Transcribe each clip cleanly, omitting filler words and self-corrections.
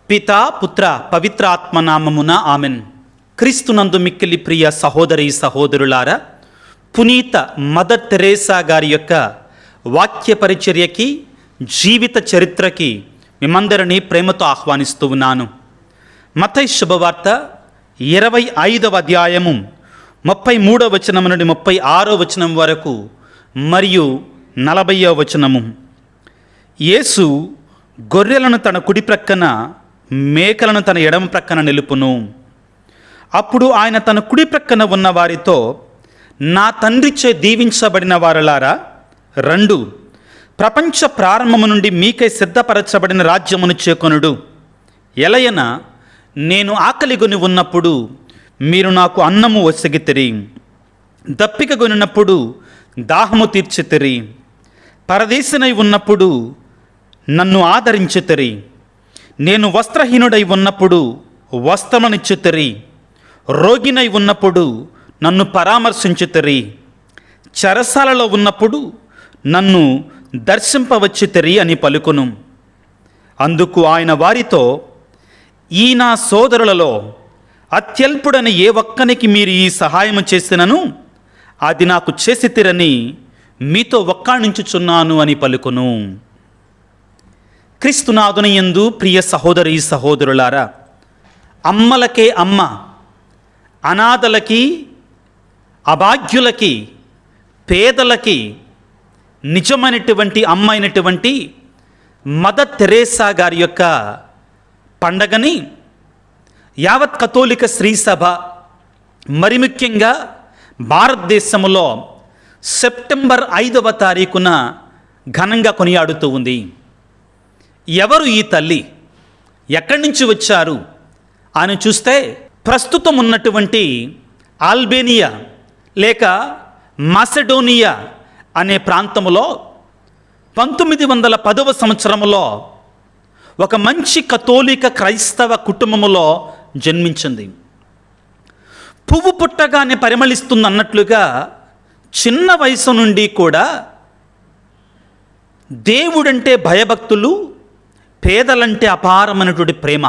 పితా పుత్ర పవిత్రాత్మ నామమున ఆమెన్. క్రీస్తునందు మిక్కిలి ప్రియ సహోదరి సహోదరులారా, పునీత మదర్ తెరేసా గారి యొక్క వాక్య పరిచర్యకి, జీవిత చరిత్రకి మిమ్మందరినీ ప్రేమతో ఆహ్వానిస్తూ ఉన్నాను. మత్తయి శుభవార్త 25వ అధ్యాయము 33వ వచనం నుండి 36వ వచనం వరకు మరియు 40వ వచనము. యేసు గొర్రెలను తన కుడి ప్రక్కన, మేకలను తన ఎడమ ప్రక్కన నిలుపును. అప్పుడు ఆయన తన కుడి ప్రక్కన ఉన్న వారితో, నా తండ్రిచే దీవించబడిన వారలారా రండు, ప్రపంచ ప్రారంభము నుండి మీకై సిద్ధపరచబడిన రాజ్యమును చేకొనుడు. ఎలయన నేను ఆకలిగొని ఉన్నప్పుడు మీరు నాకు అన్నము ఒసగితిరి, దప్పికగొనినప్పుడు దాహము తీర్చితిరి, పరదేశినై ఉన్నప్పుడు నన్ను ఆదరించితిరి, నేను వస్త్రహీనుడై ఉన్నప్పుడు వస్త్రమునిచ్చితిరి, రోగినై ఉన్నప్పుడు నన్ను పరామర్శించితిరి, చెరసాలలో ఉన్నప్పుడు నన్ను దర్శింపవచ్చితిరి అని పలుకును. అందుకు ఆయన వారితో, ఈ నా సోదరులలో అత్యల్పుడని ఏ ఒక్కనికి మీరు ఈ సహాయము చేసినను అది నాకు చేసితిరని మీతో ఒక్కాణించుచున్నాను అని పలుకును. క్రీస్తునాథుని యందు ప్రియ సహోదరి సహోదరులారా, అమ్మలకే అమ్మ, అనాథలకి, అభాగ్యులకి, పేదలకి నిజమైనటువంటి అమ్మ అయినటువంటి మదర్ తెరేసా గారి యొక్క పండగని యావత్ కథోలిక శ్రీ సభ, మరి ముఖ్యంగా భారతదేశంలో సెప్టెంబర్ 5వ తారీఖున ఘనంగా కొనియాడుతూ ఉంది. ఎవరు ఈ తల్లి, ఎక్కడి నుంచి వచ్చారు అని చూస్తే, ప్రస్తుతం ఉన్నటువంటి ఆల్బేనియా లేక మాసెడోనియా అనే ప్రాంతంలో 1910వ సంవత్సరంలో ఒక మంచి కథోలిక క్రైస్తవ కుటుంబములో జన్మించింది. పువ్వు పుట్టగానే పరిమళిస్తుందన్నట్లుగా చిన్న వయసు నుండి కూడా దేవుడంటే భయభక్తులు, పేదలంటే అపారమైనటువంటి ప్రేమ,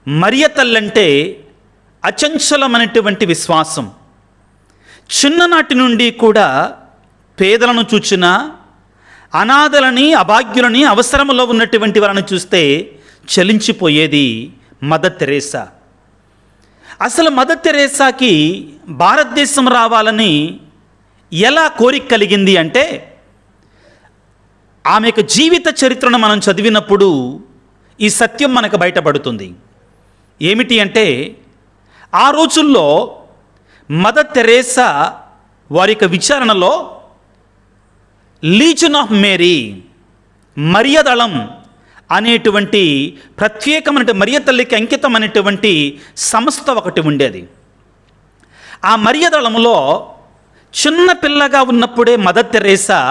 మరియ తల్లంటే అచంచలమైనటువంటి విశ్వాసం. చిన్ననాటి నుండి కూడా పేదలను చూచిన, అనాథలని, అభాగ్యులని, అవసరంలో ఉన్నటువంటి వారిని చూస్తే చలించిపోయేది మదర్ తెరేసా. అసలు మదర్ తెరేసాకి భారతదేశం రావాలని ఎలా కోరిక కలిగింది అంటే, ఆమె యొక్క జీవిత చరిత్రను మనం చదివినప్పుడు ఈ సత్యం మనకు బయటపడుతుంది. ఏమిటి అంటే, ఆ రోజుల్లో మదర్ తెరేసా వారి యొక్క విచారణలో లీజన్ ఆఫ్ మేరీ, మరియదళం అనేటువంటి ప్రత్యేకమైన మరియ తల్లికి అంకితం అనేటువంటి సంస్థ ఒకటి ఉండేది. ఆ మరియదళంలో చిన్న పిల్లగా ఉన్నప్పుడే మదర్ తెరేసా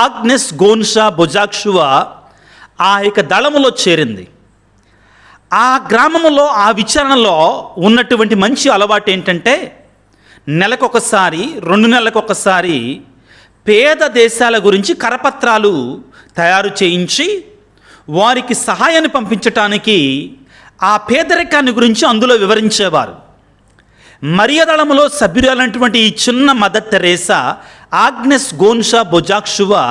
ఆగ్నెస్ గోన్షా బొజాక్షువా ఆ యొక్క దళములో చేరింది. ఆ గ్రామంలో, ఆ విచారణలో ఉన్నటువంటి మంచి అలవాటు ఏంటంటే, నెలకొకసారి, 2 నెలలకొకసారి పేద దేశాల గురించి కరపత్రాలు తయారు చేయించి వారికి సహాయాన్ని పంపించటానికి ఆ పేదరికాన్ని గురించి అందులో వివరించేవారు. మరియదళములో సభ్యురాలైనటువంటి ఈ చిన్న మదర్ తెరేసా ఆగ్నెస్ గోన్షా బొజాక్షువా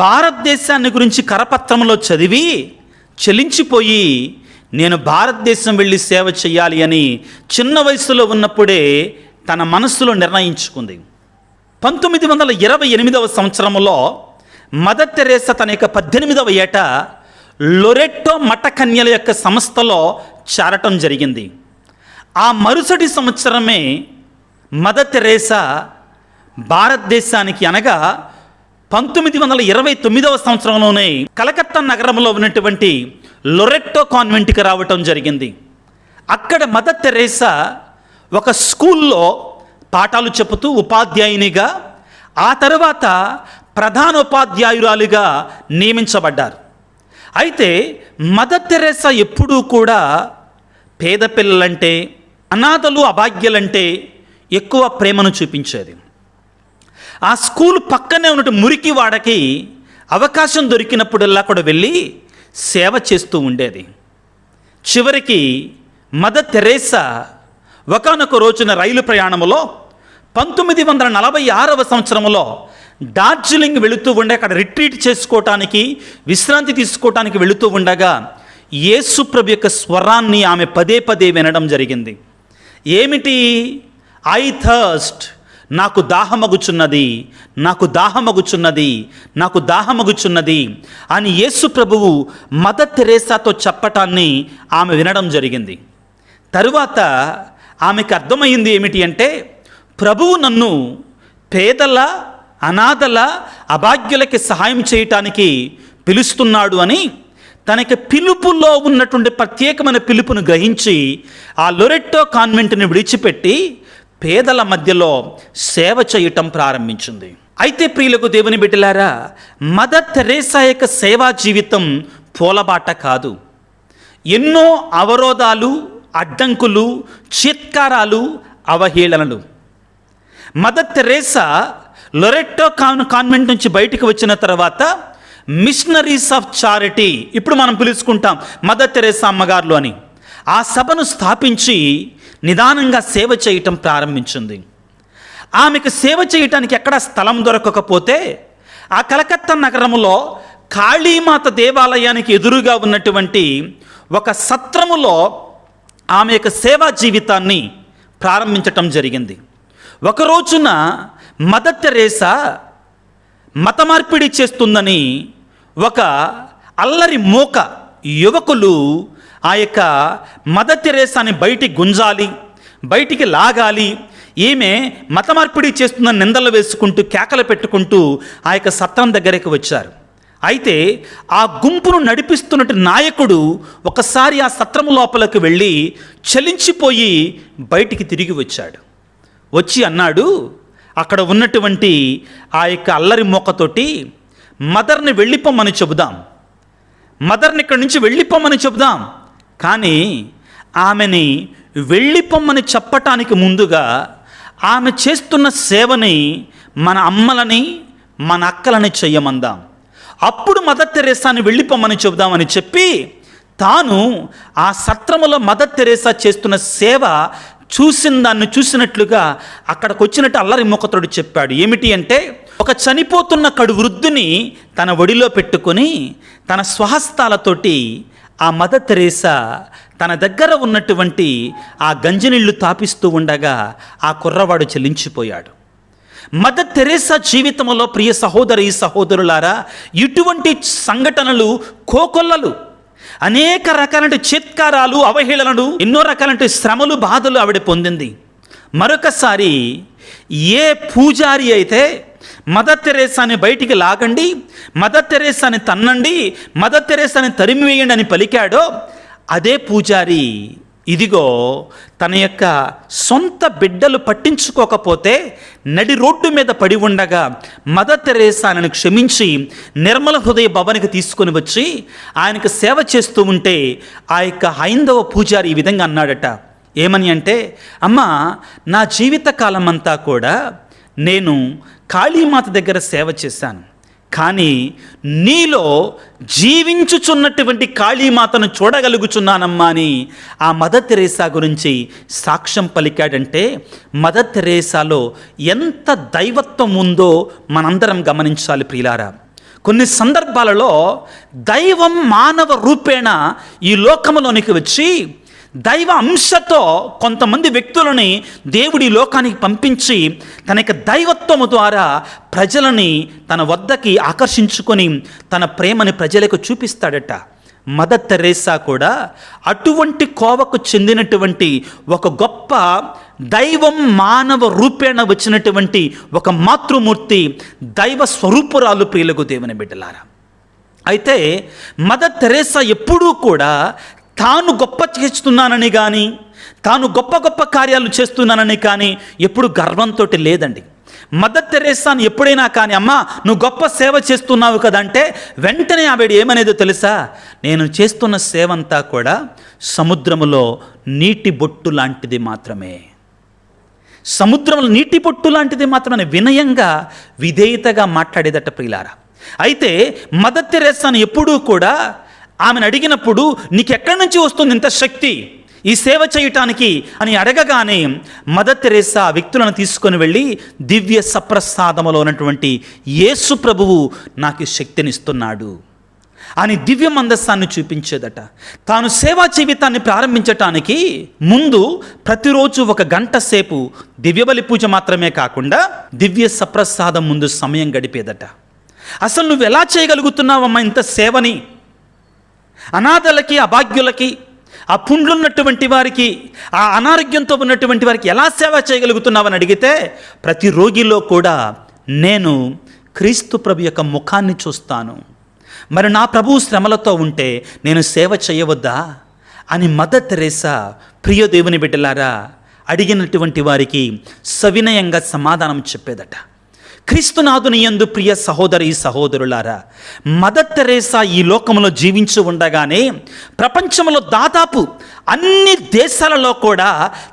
భారతదేశాన్ని గురించి కరపత్రంలో చదివి చెలించిపోయి, నేను భారతదేశం వెళ్ళి సేవ చేయాలి అని చిన్న వయసులో ఉన్నప్పుడే తన మనస్సులో నిర్ణయించుకుంది. 1928వ సంవత్సరంలో మదర్ తెరేసా తన యొక్క 18వ ఏట లొరెట్టో మఠ కన్యల యొక్క సంస్థలో చేరటం జరిగింది. ఆ మరుసటి సంవత్సరమే మదర్ తెరేసా భారతదేశానికి, అనగా 1929వ సంవత్సరంలోనే కలకత్తా నగరంలో ఉన్నటువంటి లొరెట్టో కాన్వెంట్కి రావటం జరిగింది. అక్కడ మదర్ తెరేసా ఒక స్కూల్లో పాఠాలు చెబుతూ ఉపాధ్యాయునిగా, ఆ తర్వాత ప్రధానోపాధ్యాయురాలిగా నియమించబడ్డారు. అయితే మదర్ తెరేసా ఎప్పుడూ కూడా పేద పిల్లలంటే, అనాథలు, అభాగ్యులంటే ఎక్కువ ప్రేమను చూపించేది. ఆ స్కూల్ పక్కనే ఉన్న మురికి వాడకి అవకాశం దొరికినప్పుడల్లా కూడా వెళ్ళి సేవ చేస్తూ ఉండేది. చివరికి మదర్ తెరేసా ఒకానొక రోజున రైలు ప్రయాణములో 1946వ సంవత్సరంలో డార్జిలింగ్ వెళుతూ ఉండే అక్కడ రిట్రీట్ చేసుకోవటానికి, విశ్రాంతి తీసుకోవటానికి వెళుతూ ఉండగా యేసు ప్రభు యొక్క స్వరాన్ని ఆమె పదే పదే వినడం జరిగింది. ఏమిటి? ఐ థర్స్ట్, నాకు దాహమగుచున్నది, నాకు దాహమగుచున్నది, నాకు దాహమగుచున్నది అని యేసు ప్రభువు మదర్ తెరేసాతో చెప్పటాన్ని ఆమె వినడం జరిగింది. తరువాత ఆమెకు అర్థమైంది ఏమిటి అంటే, ప్రభువు నన్ను పేదల, అనాథల, అభాగ్యులకి సహాయం చేయటానికి పిలుస్తున్నాడు అని తనకి పిలుపులో ఉన్నటువంటి ప్రత్యేకమైన పిలుపును గ్రహించి ఆ లొరెట్టో కాన్వెంట్ని విడిచిపెట్టి పేదల మధ్యలో సేవ చేయటం ప్రారంభించింది. అయితే ప్రియులకు దేవుని బిడ్డలారా, మదర్ తెరేసా యొక్క సేవా జీవితం పూలబాట కాదు. ఎన్నో అవరోధాలు, అడ్డంకులు, చిత్కారాలు, అవహేళనలు. మదర్ తెరేసా లొరెట్టో కాన్వెంట్ నుంచి బయటికి వచ్చిన తర్వాత మిషనరీస్ ఆఫ్ చారిటీ, ఇప్పుడు మనం పిలుచుకుంటాం మదర్ తెరేసా అమ్మగారులు అని, ఆ సభను స్థాపించి నిదానంగా సేవ చేయటం ప్రారంభించింది. ఆమెకు సేవ చేయటానికి ఎక్కడ స్థలం దొరకకపోతే ఆ కలకత్తా నగరంలో కాళీమాత దేవాలయానికి ఎదురుగా ఉన్నటువంటి ఒక సత్రములో ఆమె యొక్క సేవా జీవితాన్ని ప్రారంభించటం జరిగింది. ఒక రోజున మదర్ తెరేసా మత మార్పిడి చేస్తుందని ఒక అల్లరి మోక యువకులు ఆ యొక్క మదర్ తెరేసాని బయటికి గుంజాలి, బయటికి లాగాలి, ఈమె మత మార్పిడి చేస్తుందని నిందలు వేసుకుంటూ కేకలు పెట్టుకుంటూ ఆ యొక్క సత్రం దగ్గరికి వచ్చారు. అయితే ఆ గుంపును నడిపిస్తున్నట్టు నాయకుడు ఒకసారి ఆ సత్రము లోపలికి వెళ్ళి చలించిపోయి బయటికి తిరిగి వచ్చాడు. వచ్చి అన్నాడు, అక్కడ ఉన్నటువంటి ఆ యొక్క అల్లరి మోకతోటి, మదర్ని వెళ్ళిపోమని చెబుదాం, మదర్ని ఇక్కడి నుంచి వెళ్ళిపోమని చెబుదాం, కానీ ఆమెని వెళ్ళిపోమని చెప్పటానికి ముందుగా ఆమె చేస్తున్న సేవని మన అమ్మలని, మన అక్కలని చెయ్యమందాం, అప్పుడు మదర్ తెరేసాని వెళ్ళిపోమని చెబుదామని చెప్పి తాను ఆ సత్రములో మదర్ తెరేసా చేస్తున్న సేవ చూసిన దాన్ని చూసినట్లుగా అక్కడికి వచ్చినట్టు అల్లరి మొక్కతోడు చెప్పాడు. ఏమిటి అంటే, ఒక చనిపోతున్న కడు వృద్ధుని తన ఒడిలో పెట్టుకొని తన స్వహస్తాలతోటి ఆ మదర్ తెరేసా తన దగ్గర ఉన్నటువంటి ఆ గంజినీళ్లు తాపిస్తూ ఉండగా ఆ కుర్రవాడు చెల్లించిపోయాడు. మదర్ తెరేసా జీవితంలో ప్రియ సహోదరి సహోదరులారా, ఇటువంటి సంఘటనలు కోకొల్లలు, అనేక రకాలంటే చిత్కారాలు, అవహేళనలు, ఎన్నో రకాలంటే శ్రమలు, బాధలు ఆవిడ పొందింది. మరొకసారి ఏ పూజారి అయితే మదర్ తెరేసాని బయటికి లాగండి, మదర్ తెరేసాని తన్నండి, మదర్ తెరేసాని తరిమివేయండి అని పలికాడో అదే పూజారి ఇదిగో తన యొక్క సొంత బిడ్డలు పట్టించుకోకపోతే నడి రోడ్డు మీద పడి ఉండగా మదర్ తెరేసాను క్షమించి నిర్మల హృదయ భవనికి తీసుకొని వచ్చి ఆయనకు సేవ చేస్తూ ఉంటే ఆ యొక్క హైందవ పూజారి ఈ విధంగా అన్నాడట. ఏమని అంటే, అమ్మా, నా జీవితకాలం అంతా కూడా నేను కాళీమాత దగ్గర సేవ చేశాను, కానీ నీలో జీవించుచున్నటువంటి కాళీమాతను చూడగలుగుచున్నానమ్మా అని ఆ మదర్ తెరేసా గురించి సాక్ష్యం పలికాడంటే మదర్ తెరేసాలో ఎంత దైవత్వం ఉందో మనందరం గమనించాలి ప్రియులారా. కొన్ని సందర్భాలలో దైవం మానవ రూపేణ ఈ లోకములోనికి వచ్చి దైవ అంశతో కొంతమంది వ్యక్తులని దేవుడి లోకానికి పంపించి తన యొక్క దైవత్వము ద్వారా ప్రజలని తన వద్దకి ఆకర్షించుకొని తన ప్రేమని ప్రజలకు చూపిస్తాడట. మదర్ తెరేసా కూడా అటువంటి కోవకు చెందినటువంటి ఒక గొప్ప దైవం మానవ రూపేణ వచ్చినటువంటి ఒక మాతృమూర్తి, దైవ స్వరూపురాలు ప్రియులకు దేవుని బిడ్డలారా. అయితే మదర్ తెరేసా ఎప్పుడూ కూడా తాను గొప్ప చేస్తున్నానని కానీ, తాను గొప్ప గొప్ప కార్యాలు చేస్తున్నానని కానీ ఎప్పుడు గర్వంతో లేదండి. మదర్ తెరేసాను ఎప్పుడైనా కానీ, అమ్మా నువ్వు గొప్ప సేవ చేస్తున్నావు కదంటే వెంటనే ఆవిడ ఏమనేదో తెలుసా, నేను చేస్తున్న సేవ అంతా కూడా సముద్రములో నీటి బొట్టు లాంటిది మాత్రమే, సముద్రంలో నీటి బొట్టు లాంటిది మాత్రమే, వినయంగా విధేయతగా మాట్లాడేదట ప్రియులారా. అయితే మదర్ తెరేసాను ఎప్పుడూ కూడా ఆమెను అడిగినప్పుడు నీకు ఎక్కడి నుంచి వస్తుంది ఇంత శక్తి ఈ సేవ చేయటానికి అని అడగగానే మదర్ తెరేసా వ్యక్తులను తీసుకొని వెళ్ళి దివ్య సప్రసాదములో ఉన్నటువంటి యేసు ప్రభువు నాకు ఈ శక్తినిస్తున్నాడు అని దివ్య మందస్సాన్ని చూపించేదట. తాను సేవా జీవితాన్ని ప్రారంభించటానికి ముందు ప్రతిరోజు 1 గంట సేపు దివ్యబలి పూజ మాత్రమే కాకుండా దివ్య సప్రసాదం ముందు సమయం గడిపేదట. అసలు నువ్వు ఎలా చేయగలుగుతున్నావమ్మా ఇంత సేవని? అనాథలకి, అభాగ్యులకి, ఆ పుండ్లున్నటువంటి వారికి, ఆ అనారోగ్యంతో ఉన్నటువంటి వారికి ఎలా సేవ చేయగలుగుతున్నావని అడిగితే, ప్రతి రోగిలో కూడా నేను క్రీస్తు ప్రభు యొక్క ముఖాన్ని చూస్తాను, మరి నా ప్రభువు శ్రమలతో ఉంటే నేను సేవ చేయవద్దా అని మదర్ తెరేసా ప్రియ దేవుని బిడ్డలారా అడిగినటువంటి వారికి సవినయంగా సమాధానం చెప్పేదట. క్రీస్తునాథుని యందు ప్రియ సహోదరి సహోదరులారా, మదర్ తెరేసా ఈ లోకంలో జీవించి ఉండగానే ప్రపంచంలో దాదాపు అన్ని దేశాలలో కూడా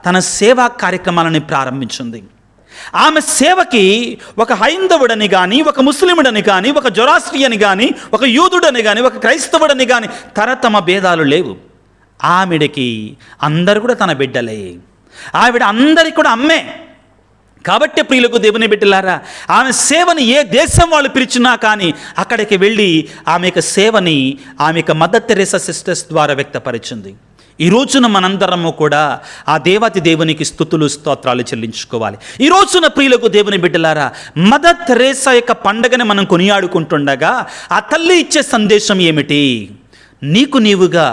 తన సేవా కార్యక్రమాలను ప్రారంభించింది. ఆమె సేవకి ఒక హైందవుడని కానీ, ఒక ముస్లిముడని కానీ, ఒక జొరాస్ట్రియని కానీ, ఒక యూదుడని కానీ, ఒక క్రైస్తవుడని కానీ తరతమ భేదాలు లేవు. ఆవిడకి అందరు కూడా తన బిడ్డలే, ఆవిడ అందరికి కూడా అమ్మే. కాబట్టి ప్రియులకు దేవుని బిడ్డలారా, ఆమె సేవని ఏ దేశం వాళ్ళు పిలిచినా కానీ అక్కడికి వెళ్ళి ఆమె యొక్క సేవని ఆమె యొక్క మదర్ తెరేసా సిస్టర్స్ ద్వారా వ్యక్తపరిచింది. ఈ రోజున మనందరము కూడా ఆ దేవాతి దేవునికి స్తుతులు స్తోత్రాలు చెల్లించుకోవాలి. ఈ రోజున ప్రియులకు దేవుని బిడ్డలారా, మదర్ తెరేసా యొక్క పండగని మనం కొనియాడుకుంటుండగా ఆ తల్లి ఇచ్చే సందేశం ఏమిటి? నీకు నీవుగా,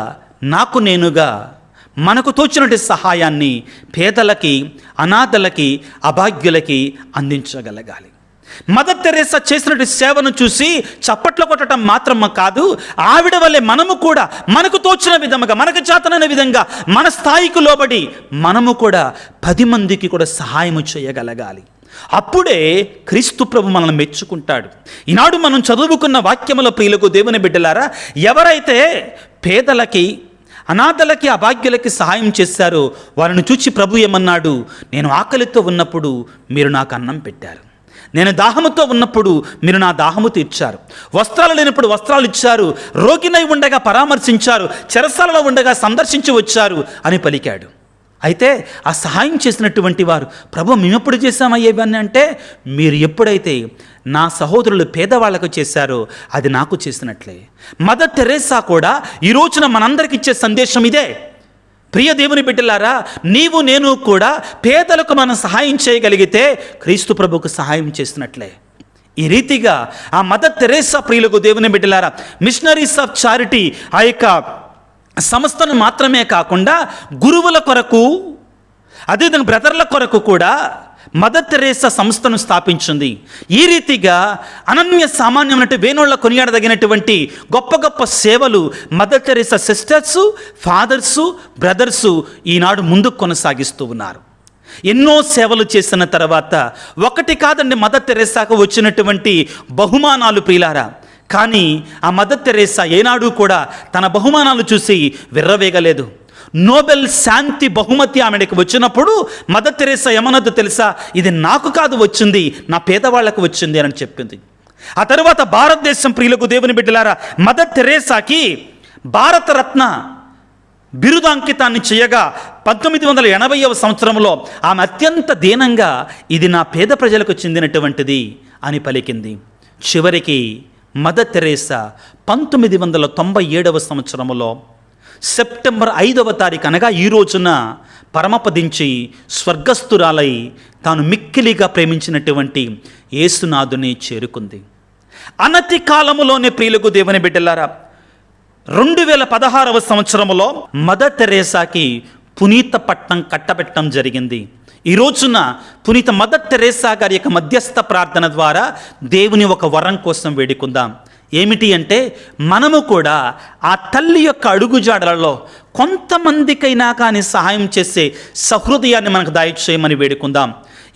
నాకు నేనుగా, మనకు తోచినటువంటి సహాయాన్ని పేదలకి, అనాథలకి, అభాగ్యులకి అందించగలగాలి. మదర్ తెరేసా చేసినటువంటి సేవను చూసి చప్పట్లు కొట్టడం మాత్రం కాదు, ఆవిడ వల్లే మనము కూడా మనకు తోచిన విధముగా, మనకు చేతనైన విధంగా, మన స్థాయికి లోబడి మనము కూడా 10 మందికి కూడా సహాయము చేయగలగాలి. అప్పుడే క్రీస్తు ప్రభు మనల్ని మెచ్చుకుంటాడు. ఈనాడు మనం చదువుకున్న వాక్యముల ప్రియులకు దేవుని బిడ్డలారా, ఎవరైతే పేదలకి, అనాథలకి, అభాగ్యులకి సహాయం చేశారో వారిని చూచి ప్రభు ఏమన్నాడు? నేను ఆకలితో ఉన్నప్పుడు మీరు నాకు అన్నం పెట్టారు, నేను దాహముతో ఉన్నప్పుడు మీరు నా దాహము తీర్చారు, వస్త్రాలు లేనప్పుడు వస్త్రాలు ఇచ్చారు, రోగినై ఉండగా పరామర్శించారు, చెరసాలలో ఉండగా సందర్శించి వచ్చారు అని పలికాడు. అయితే ఆ సహాయం చేసినటువంటి వారు, ప్రభు మేము ఎప్పుడు చేశామయ్యేవన్నీ అంటే, మీరు ఎప్పుడైతే నా సహోదరులు పేదవాళ్లకు చేశారో అది నాకు చేసినట్లే. మదర్ తెరేసా కూడా ఈ రోజున మనందరికి ఇచ్చే సందేశం ఇదే. ప్రియ దేవుని బిడ్డలారా, నీవు నేను కూడా పేదలకు మనం సహాయం చేయగలిగితే క్రీస్తు ప్రభుకు సహాయం చేసినట్లే. ఈ రీతిగా ఆ మదర్ తెరేసా ప్రియులకు దేవుని బిడ్డలారా మిషనరీస్ ఆఫ్ చారిటీ ఆ యొక్క సంస్థను మాత్రమే కాకుండా గురువుల కొరకు, అదేవిధంగా బ్రదర్ల కొరకు కూడా మదర్ తెరేసా సంస్థను స్థాపించింది. ఈ రీతిగా అనన్య సామాన్యమైనటువంటి వేణోళ్ళ కొనియాడదగినటువంటి గొప్ప గొప్ప సేవలు Mother Teresa sisters, fathers, brothers ఈనాడు ముందుకు కొనసాగిస్తూ ఉన్నారు. ఎన్నో సేవలు చేసిన తర్వాత ఒకటి కాదండి మదర్ తెరేసాకు వచ్చినటువంటి బహుమానాలు ప్రియులారా. కానీ ఆ మదర్ తెరేసా ఏనాడు కూడా తన బహుమానాలు చూసి విర్రవేగలేదు. నోబెల్ శాంతి బహుమతి ఆమెకు వచ్చినప్పుడు మదర్ తెరేసా ఏమన్నదో తెలుసా? ఇది నాకు కాదు వచ్చింది, నా పేదవాళ్లకు వచ్చింది అని చెప్పింది. ఆ తర్వాత భారతదేశం ప్రియులకు దేవుని బిడ్డలారా మదర్ తెరేసాకి భారతరత్న బిరుదాంకితాన్ని చేయగా 1980వ సంవత్సరంలో ఆమె అత్యంత దీనంగా ఇది నా పేద ప్రజలకు చెందినటువంటిది అని పలికింది. చివరికి మదర్ తెరేసా 1997వ సంవత్సరంలో సెప్టెంబర్ 5వ తారీఖు అనగా ఈ రోజున పరమపదించి స్వర్గస్థురాలై తాను మిక్కిలిగా ప్రేమించినటువంటి యేసునాథుని చేరుకుంది. అనతి కాలములోనే ప్రియులకు దేవుని బిడ్డలారా 2016వ సంవత్సరంలో మదర్ తెరేసాకి పునీత పట్టం కట్టబెట్టడం జరిగింది. ఈ రోజున పునీత మదర్ తెరేసా గారి యొక్క మధ్యస్థ ప్రార్థన ద్వారా దేవుని ఒక వరం కోసం వేడుకుందాం. ఏమిటి అంటే, మనము కూడా ఆ తల్లి యొక్క అడుగుజాడలలో కొంతమందికైనా కానీ సహాయం చేసే సహృదయాన్ని మనకు దయచేయమని వేడుకుందాం.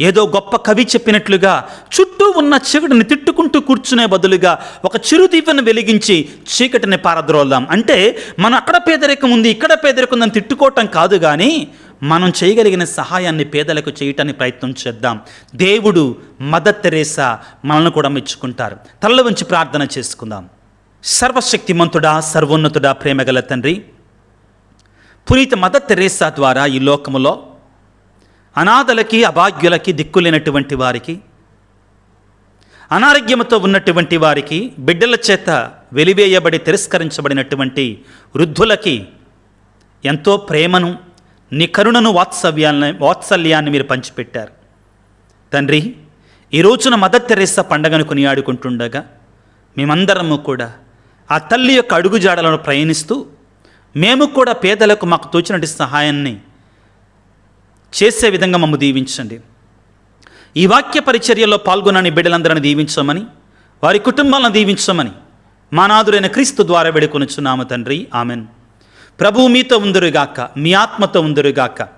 ఏదో గొప్ప కవి చెప్పినట్లుగా చుట్టూ ఉన్న చీకటిని తిట్టుకుంటూ కూర్చునే బదులుగా ఒక చిరుదీపను వెలిగించి చీకటిని పారద్రోల్దాం. అంటే మనం అక్కడ పేదరికం ఉంది, ఇక్కడ పేదరికం ఉందని తిట్టుకోవటం కాదు, కానీ మనం చేయగలిగిన సహాయాన్ని పేదలకు చేయటానికి ప్రయత్నం చేద్దాం. దేవుడు మదర్ తెరేసా మనల్ని కూడా మెచ్చుకుంటారు. తల్ల వంచి ప్రార్థన చేసుకుందాం. సర్వశక్తిమంతుడా, సర్వోన్నతుడా, ప్రేమగల తండ్రి, పునీత మదర్ తెరేసా ద్వారా ఈ లోకములో అనాథలకి, అభాగ్యులకి, దిక్కులేనటువంటి వారికి, అనారోగ్యంతో ఉన్నటువంటి వారికి, బిడ్డల చేత వెలివేయబడి తిరస్కరించబడినటువంటి వృద్ధులకి ఎంతో ప్రేమను, నీ కరుణను, వాత్సల్యాన్ని మీరు పంచిపెట్టారు తండ్రి. ఈ రోజున మదర్ తెరేసా పండగను కొనియాడుకుంటుండగా మేమందరము కూడా ఆ తల్లి యొక్క అడుగుజాడలను ప్రయాణిస్తూ మేము కూడా పేదలకు మాకు తోచినటువంటి సహాయాన్ని చేసే విధంగా మమ్ము దీవించండి. ఈ వాక్య పరిచర్యలో పాల్గొనని బిడ్డలందరినీ దీవించమని, వారి కుటుంబాలను దీవించమని మా నాథుడైన క్రీస్తు ద్వారా వేడుకొనుచున్నాము తండ్రి. ఆమెన్. ప్రభువు మీతో ఉందురుగాక, మీ ఆత్మతో ఉందురుగాక.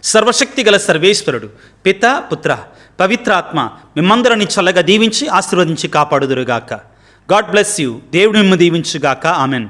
సర్వశక్తి గల సర్వేశ్వరుడు పిత, పుత్ర, పవిత్రాత్మ మిమ్మందరిని చల్లగా దీవించి ఆశీర్వదించి కాపాడుదురుగాక. God bless you. దేవుడు మిమ్ము దీవించుగాక. ఆమెన్.